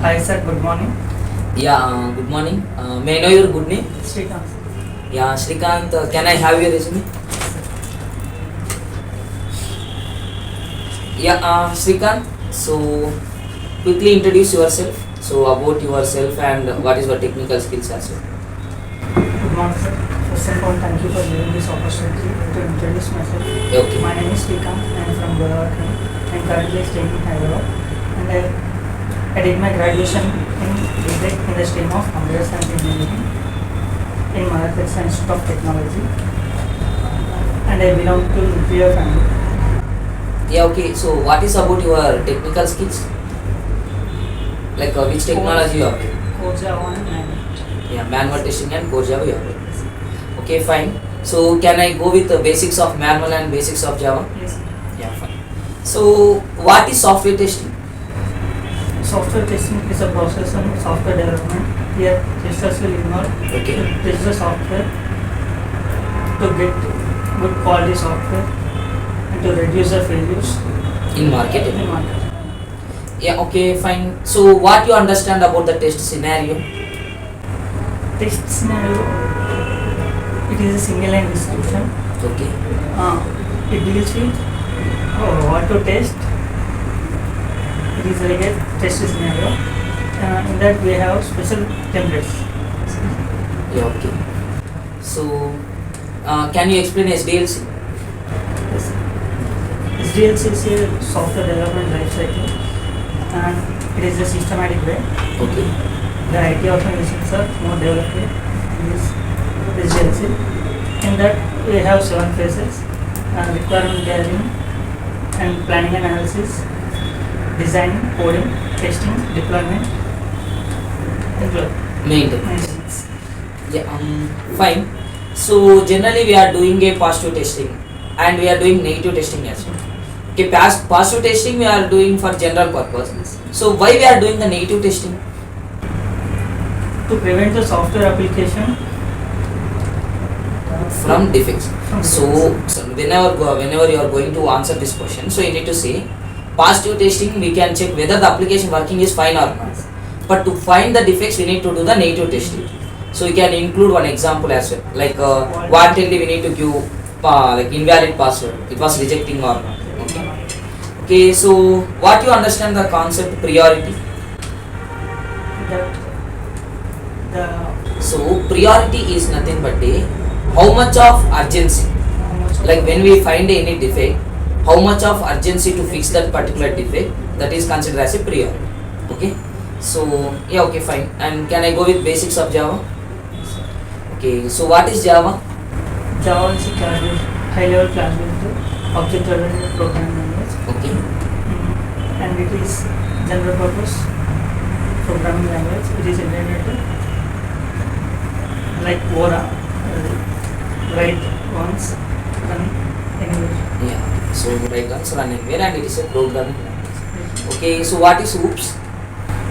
Hi sir, good morning. Yeah, good morning. May I know your good name? Srikanth. Yeah, Shrikant, can I have your resume? Yeah, Shrikant, so quickly introduce yourself. So, about yourself and what is your technical skills as well. Good morning sir. First of all, thank you for giving this opportunity to introduce myself. Okay. My name is Srikanth. I am from Goa. I am currently staying in Hyderabad, and I did my graduation in BTech in the stream of Computer Science Engineering in Maharashtra Institute of Technology, and I belong to nuclear family. Yeah, okay. So, what is about your technical skills? Like which technology you have? Core Java and Manual. Yeah, manual testing and core Java you have. Okay, fine. So, can I go with the basics of manual and basics of Java? Yes. Yeah, fine. So, what is software testing? Software testing is a process in software development. Here, testers will involve Okay. to test the software to get good quality software and to reduce the failures In marketing. in market. Yeah, okay, fine. So, what you understand about the test scenario? Test scenario, it is a single line description. Okay. It deals with what to test. It is like a test scenario. In that we have special templates. Yeah, okay. So, can you explain SDLC? Yes. SDLC is a software development life cycle, and it is a systematic way. Okay. The IT organizations are more developed in this SDLC. In that we have 7 phases: requirement gathering and planning and analysis, designing, coding, testing, deployment, and maintenance. Yeah, fine. So, generally we are doing a positive testing and we are doing negative testing as well. Okay, positive testing we are doing for general purpose. So, why we are doing the negative testing? To prevent the software application From defects. from So whenever you are going to answer this question, so you need to say positive testing we can check whether the application working is fine or not. But to find the defects we need to do the negative testing. So we can include one example as well. Like wantedly we need to give like invalid password. It was rejecting or not. Okay. Okay. So what you understand the concept priority? that the So priority is nothing but a how much of urgency. how much of- Like when we find any defect, how much of urgency to fix that particular defect, that is considered as a priority. Okay. So yeah, okay, fine. And can I go with basics of Java? Okay. So what is Java? Java is a class-based, high-level class-based object-oriented programming language, Okay. and it is general-purpose programming language. It is intended like Vora, write once, run anywhere. Yeah. So write once, run anywhere, and it is a programming language. Okay. So what is OOPS?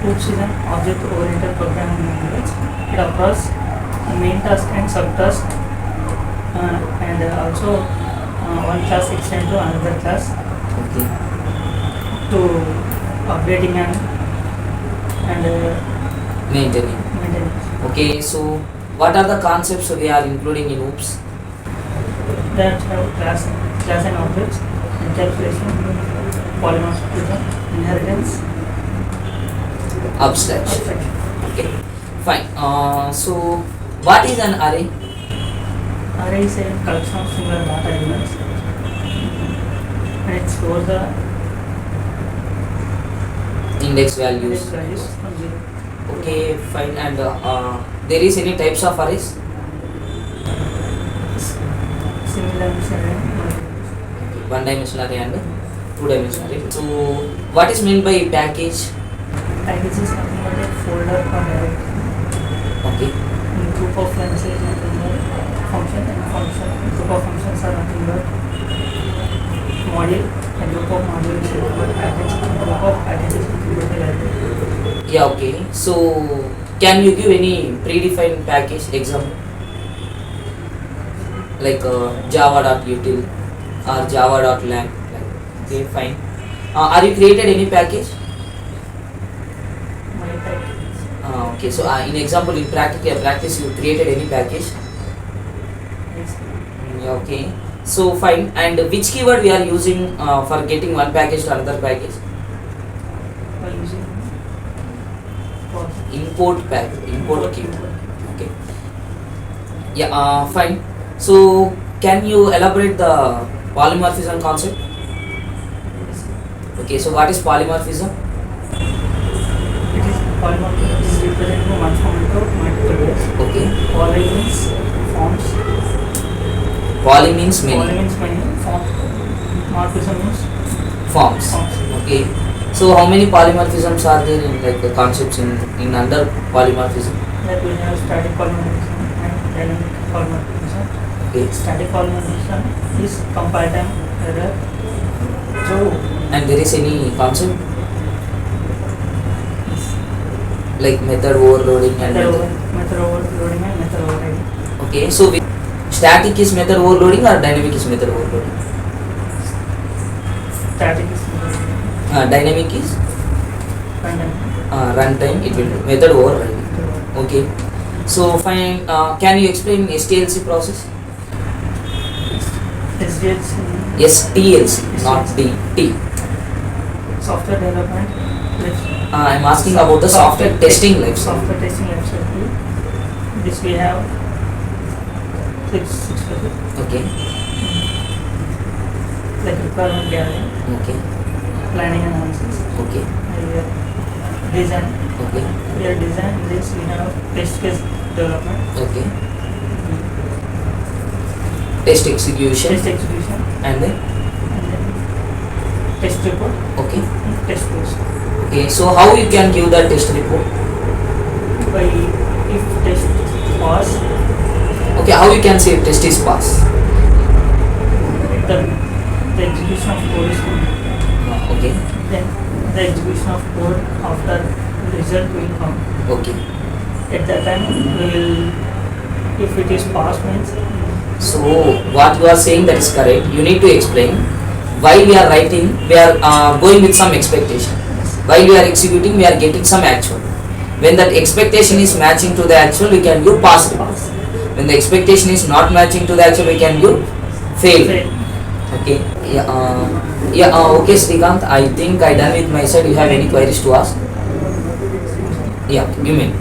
OOPS is an object-oriented programming language. It offers a main task and subtask, and also one class extend to another class Okay. to updating and Maintaining. maintenance. Okay. So what are the concepts we are including in OOPS? That have class and objects, encapsulation, polymorphism, inheritance, Abstraction. abstraction. Okay. Fine. So what is an array? Array is a collection of similar data elements, and it stores the Index values. values from 0. Okay, fine. And there is any types of arrays? Similar array. One dimensional array and two dimensional array. So, what is meant by package? Package is nothing but a folder or directory. Okay, And group of lines is nothing but function, and group of functions are nothing but module. A group of modules is nothing but package. A group of packages is nothing but a library. yeah, okay. So, can you give any predefined package example? Like java.util or java.lang. Okay, fine. Are you created any package? My Okay, so in example, in practice, you created any package. Yes. Yeah, okay. So fine. And which keyword we are using for getting one package to another package? By using for Import keyword. Okay. Yeah. Fine. So can you elaborate the polymorphism concept? Yes. Okay. So what is polymorphism? It is polymorphism is representing one form into multiple ways. Okay. Poly means forms. Poly means Poly many means many. Morphism means forms. forms. Okay. So how many polymorphisms are there in like the concepts in under polymorphism? That we have static polymorphism and dynamic polymorphism. Okay. Static polymorphism is compile-time error. So And there is any concept like method overloading and method overloading and method overriding. Okay. So static is method overloading or dynamic is method overloading? Static is Dynamic is random. runtime. It will method overriding. Okay. So fine. Can you explain STLC process? SDLC STLC, not T. software development. I'm asking about the software testing life cycle. Software testing life cycle. This we have six phases. Okay. Like requirement gathering, Okay. planning analysis, Okay. design. Okay. Here design. This we have test case development, Okay. Test execution test execution, and then and then test report, okay. and test case. Okay. So how you can give the test report? By if test pass, Okay. How you can say test is pass? the execution of code is good. Okay. Then the execution of code after result will come. Okay. At that time we will, if it is pass means So what you are saying that is correct. You need to explain why we are writing. We are going with some expectation. While we are executing, we are getting some actual. When that expectation is matching to the actual, we can give pass report. pass. When the expectation is not matching to the actual, we can give fail. Fail. Okay. Okay, Srikanth. I think I done with my side. You have any queries to ask? Yeah. You mean?